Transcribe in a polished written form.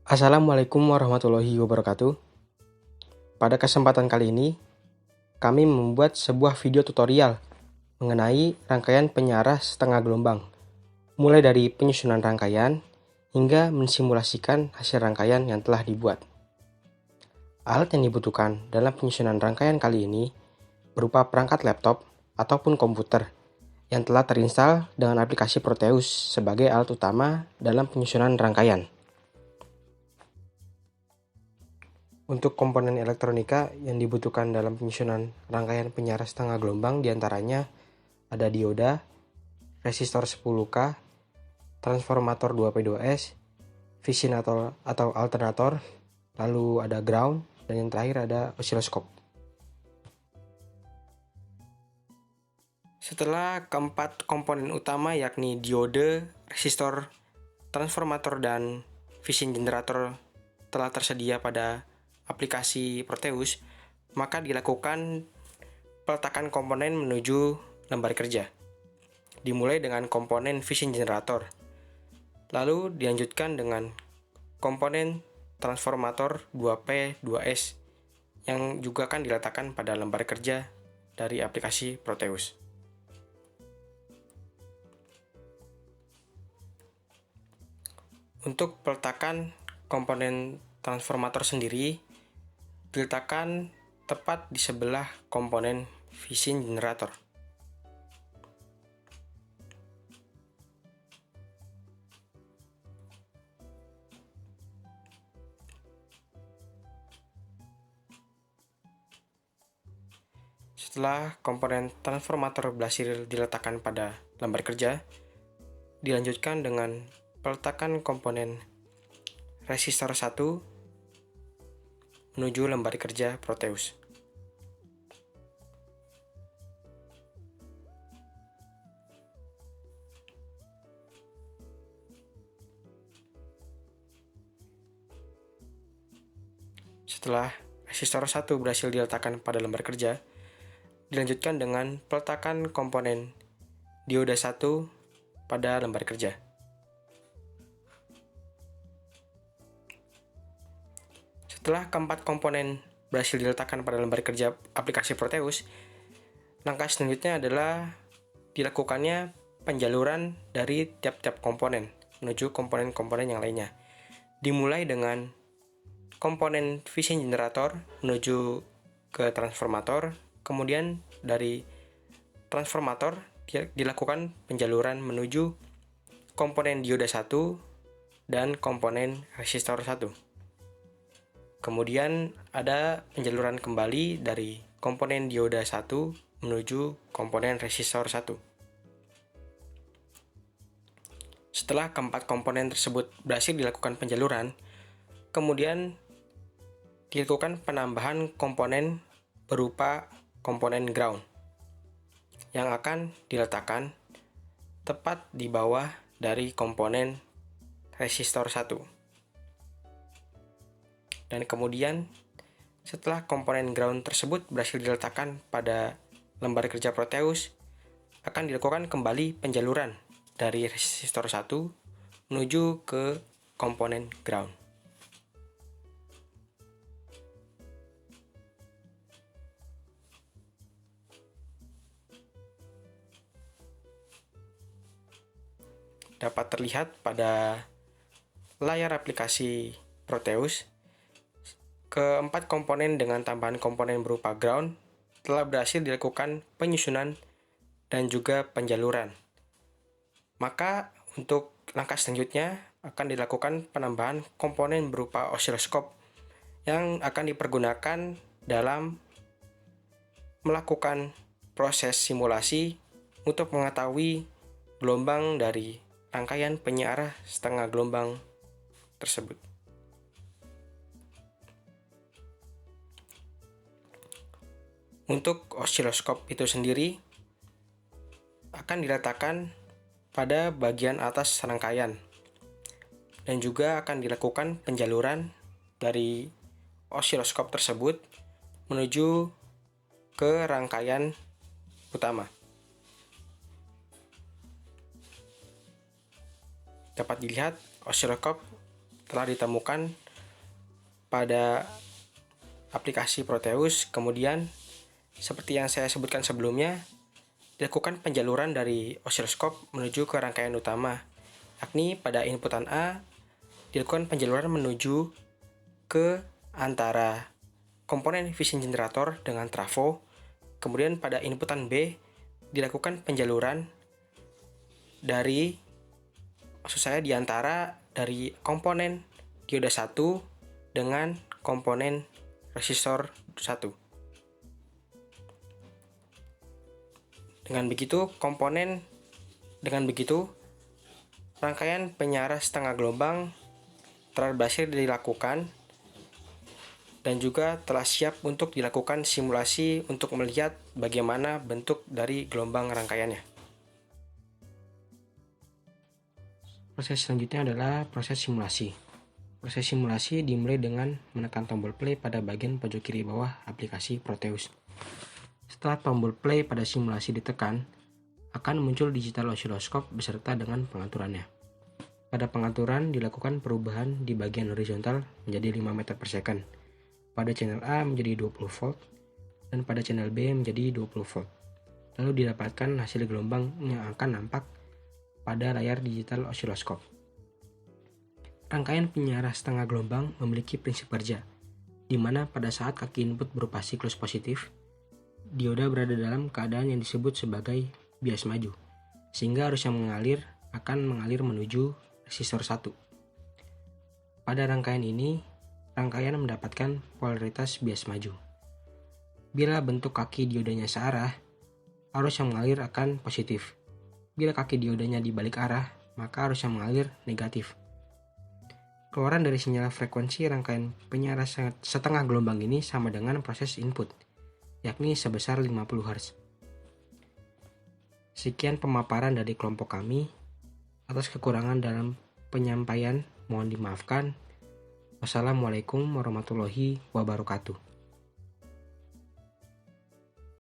Assalamualaikum warahmatullahi wabarakatuh. Pada kesempatan kali ini, kami membuat sebuah video tutorial mengenai rangkaian penyiaran setengah gelombang, mulai dari penyusunan rangkaian hingga mensimulasikan hasil rangkaian yang telah dibuat. Alat yang dibutuhkan dalam penyusunan rangkaian kali ini berupa perangkat laptop ataupun komputer yang telah terinstal dengan aplikasi Proteus sebagai alat utama dalam penyusunan rangkaian. Untuk komponen elektronika yang dibutuhkan dalam penyusunan rangkaian penyiaran setengah gelombang diantaranya ada dioda, resistor 10K, transformator 2P2S, fisinator atau alternator, lalu ada ground, dan yang terakhir ada osiloskop. Setelah keempat komponen utama yakni diode, resistor, transformator, dan vision generator telah tersedia pada aplikasi Proteus, maka dilakukan peletakan komponen menuju lembar kerja. Dimulai dengan komponen vision generator, lalu dilanjutkan dengan komponen transformator 2P2S yang juga akan diletakkan pada lembar kerja dari aplikasi Proteus. Untuk peletakan komponen transformator sendiri diletakkan tepat di sebelah komponen vision generator. Setelah komponen transformator berhasil diletakkan pada lembar kerja, dilanjutkan dengan peletakan komponen resistor 1 menuju lembar kerja Proteus. Setelah resistor 1 berhasil diletakkan pada lembar kerja, dilanjutkan dengan peletakan komponen dioda 1 pada lembar kerja. Setelah keempat komponen berhasil diletakkan pada lembar kerja aplikasi Proteus, langkah selanjutnya adalah dilakukannya penjaluran dari tiap-tiap komponen menuju komponen-komponen yang lainnya. Dimulai dengan komponen vision generator menuju ke transformator, kemudian dari transformator dilakukan penjaluran menuju komponen dioda 1 dan komponen resistor 1. Kemudian ada penjaluran kembali dari komponen dioda 1 menuju komponen resistor 1. Setelah keempat komponen tersebut berhasil dilakukan penjaluran, kemudian dilakukan penambahan komponen berupa komponen ground yang akan diletakkan tepat di bawah dari komponen resistor 1. Dan kemudian setelah komponen ground tersebut berhasil diletakkan pada lembar kerja Proteus, akan dilakukan kembali penjaluran dari resistor 1 menuju ke komponen ground. Dapat terlihat pada layar aplikasi Proteus, keempat komponen dengan tambahan komponen berupa ground telah berhasil dilakukan penyusunan dan juga penjaluran. Maka untuk langkah selanjutnya akan dilakukan penambahan komponen berupa osiloskop yang akan dipergunakan dalam melakukan proses simulasi untuk mengetahui gelombang dari rangkaian penyiaran setengah gelombang tersebut. Untuk osiloskop itu sendiri akan diletakkan pada bagian atas rangkaian dan juga akan dilakukan penjaluran dari osiloskop tersebut menuju ke rangkaian utama. Dapat dilihat osiloskop telah ditemukan pada aplikasi Proteus. Kemudian seperti yang saya sebutkan sebelumnya, dilakukan penjaluran dari osiloskop menuju ke rangkaian utama, yakni pada inputan A dilakukan penjaluran menuju ke antara komponen vision generator dengan trafo. Kemudian pada inputan B dilakukan penjaluran di antara dari komponen dioda 1 dengan komponen resistor 1. Dengan begitu, rangkaian penyaras setengah gelombang telah berhasil dilakukan dan juga telah siap untuk dilakukan simulasi untuk melihat bagaimana bentuk dari gelombang rangkaiannya. Proses selanjutnya adalah proses simulasi. Proses simulasi dimulai dengan menekan tombol play pada bagian pojok kiri bawah aplikasi Proteus. Setelah tombol play pada simulasi ditekan, akan muncul digital osiloskop beserta dengan pengaturannya. Pada pengaturan dilakukan perubahan di bagian horizontal menjadi 5 meter per second. Pada channel A menjadi 20 volt dan pada channel B menjadi 20 volt. Lalu didapatkan hasil gelombang yang akan nampak pada layar digital osiloskop. Rangkaian penyaras setengah gelombang memiliki prinsip kerja, di mana pada saat kaki input berupa siklus positif, dioda berada dalam keadaan yang disebut sebagai bias maju, sehingga arus yang akan mengalir menuju resistor 1. Pada rangkaian ini, rangkaian mendapatkan polaritas bias maju. Bila bentuk kaki diodanya searah, arus yang mengalir akan positif. Bila kaki diodanya dibalik arah, maka arus yang mengalir negatif. Keluaran dari sinyal frekuensi rangkaian penyaras setengah gelombang ini sama dengan proses input, yakni sebesar 50 Hz. Sekian pemaparan dari kelompok kami. Atas kekurangan dalam penyampaian, mohon dimaafkan. Wassalamualaikum warahmatullahi wabarakatuh.